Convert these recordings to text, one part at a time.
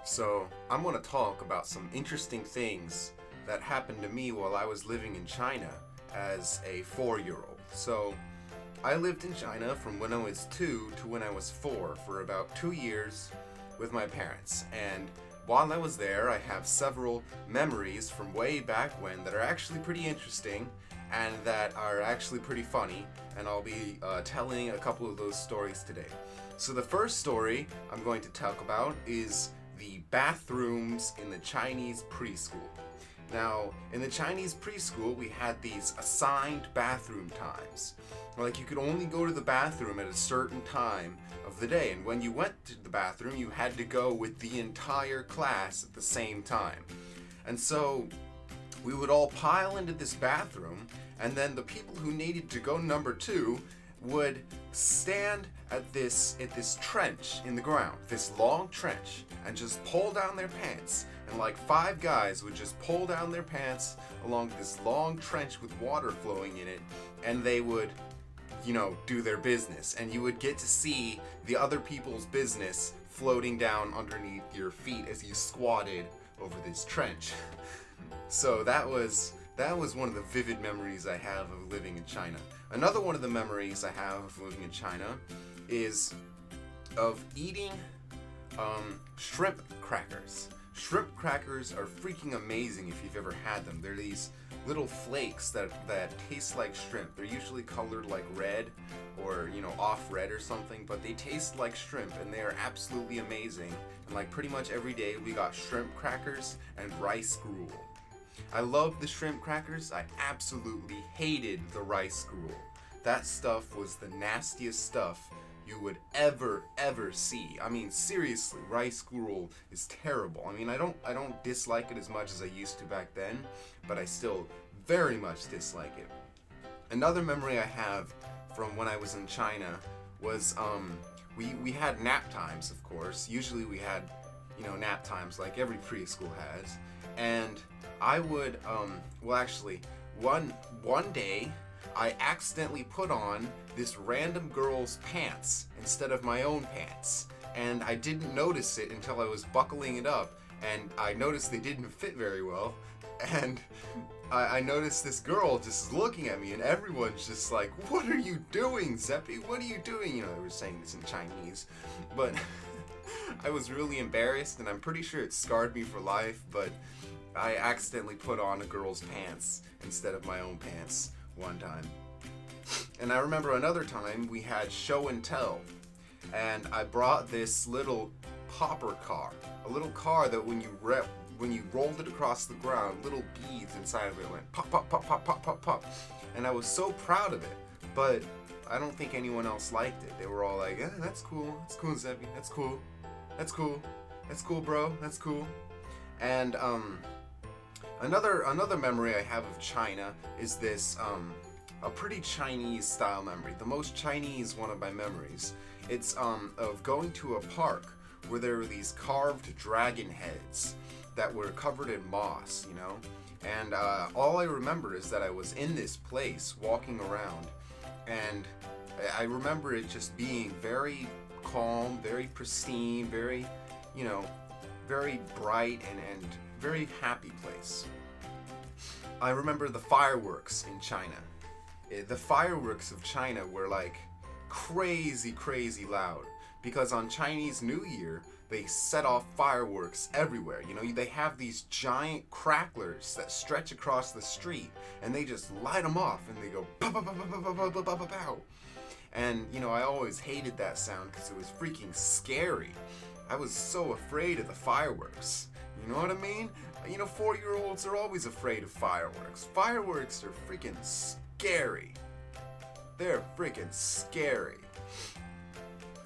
So, I'm going to talk about some interesting things that happened to me while I was living in China as a 4-year-old. So, I lived in China from when I was 2 to when I was 4 for about 2 years with my parents. And while I was there, I have several memories from way back when that are actually pretty interesting and that are actually pretty funny. And I'll be telling a couple of those stories today. So, the first story I'm going to talk about is the bathrooms in the Chinese preschool. Now, in the Chinese preschool, we had these assigned bathroom times. Like, you could only go to the bathroom at a certain time of the day, and when you went to the bathroom, you had to go with the entire class at the same time. And so, we would all pile into this bathroom, and then the people who needed to go number 2 would stand at this trench in the ground, this long trench, and just pull down their pants. And like 5 guys would just pull down their pants along this long trench with water flowing in it, and they would, do their business. And you would get to see the other people's business floating down underneath your feet as you squatted over this trench. So that was one of the vivid memories I have of living in China. Another one of the memories I have of living in China is of eating shrimp crackers. Shrimp crackers are freaking amazing if you've ever had them. They're these little flakes that taste like shrimp. They're usually colored like red or, off red or something, but they taste like shrimp and they are absolutely amazing. And like pretty much every day we got shrimp crackers and rice gruel. I loved the shrimp crackers. I absolutely hated the rice gruel. That stuff was the nastiest stuff you would ever see. I mean, seriously, rice gruel is terrible. I mean, I don't dislike it as much as I used to back then, but I still very much dislike it. Another memory I have from when I was in China was we had nap times, of course. Usually we had, nap times like every preschool has. And I would, one day, I accidentally put on this random girl's pants instead of my own pants. And I didn't notice it until I was buckling it up, and I noticed they didn't fit very well. And I noticed this girl just looking at me, and everyone's just like, "What are you doing, Zeppi? What are you doing?" They were saying this in Chinese. But I was really embarrassed, and I'm pretty sure it scarred me for life, but I accidentally put on a girl's pants instead of my own pants one time. And I remember another time we had show and tell, and I brought this little popper car, a little car that when you rolled it across the ground, little beads inside of it went pop, pop, pop, pop, pop, pop, pop. And I was so proud of it, but I don't think anyone else liked it. They were all like, that's cool, Zebby, that's cool, bro, that's cool. And another memory I have of China is this a pretty Chinese style memory, the most Chinese one of my memories. It's of going to a park where there were these carved dragon heads that were covered in moss, and all I remember is that I was in this place walking around, and I remember it just being very calm, very pristine, very very bright and very happy place. I remember the fireworks in China. The fireworks of China were like crazy loud, because on Chinese New Year they set off fireworks everywhere. They have these giant cracklers that stretch across the street, and they just light them off, and they go pow pow pow pow pow pow pow pow pow. And I always hated that sound because it was freaking scary. I was so afraid of the fireworks. You know what I mean? 4-year-olds are always afraid of fireworks. Fireworks are freaking scary. They're freaking scary.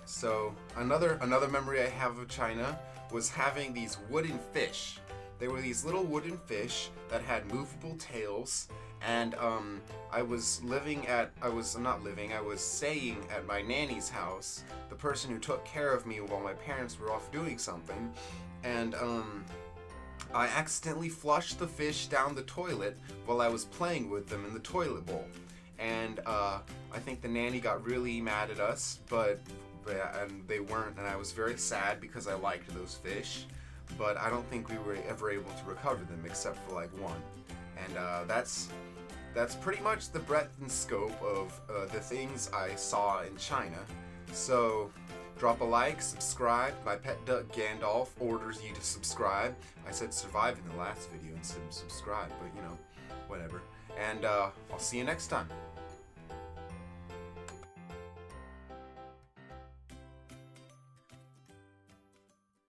So another memory I have of China was having these wooden fish. They were these little wooden fish that had movable tails, and I was staying at my nanny's house, the person who took care of me while my parents were off doing something, and I accidentally flushed the fish down the toilet while I was playing with them in the toilet bowl. And I think the nanny got really mad at us, but they weren't, and I was very sad because I liked those fish. but I don't think we were ever able to recover them except for like one. And that's pretty much the breadth and scope of the things I saw in China. So drop a like, subscribe. My pet duck Gandalf orders you to subscribe. I said survive in the last video instead of subscribe, but you know, whatever. And I'll see you next time.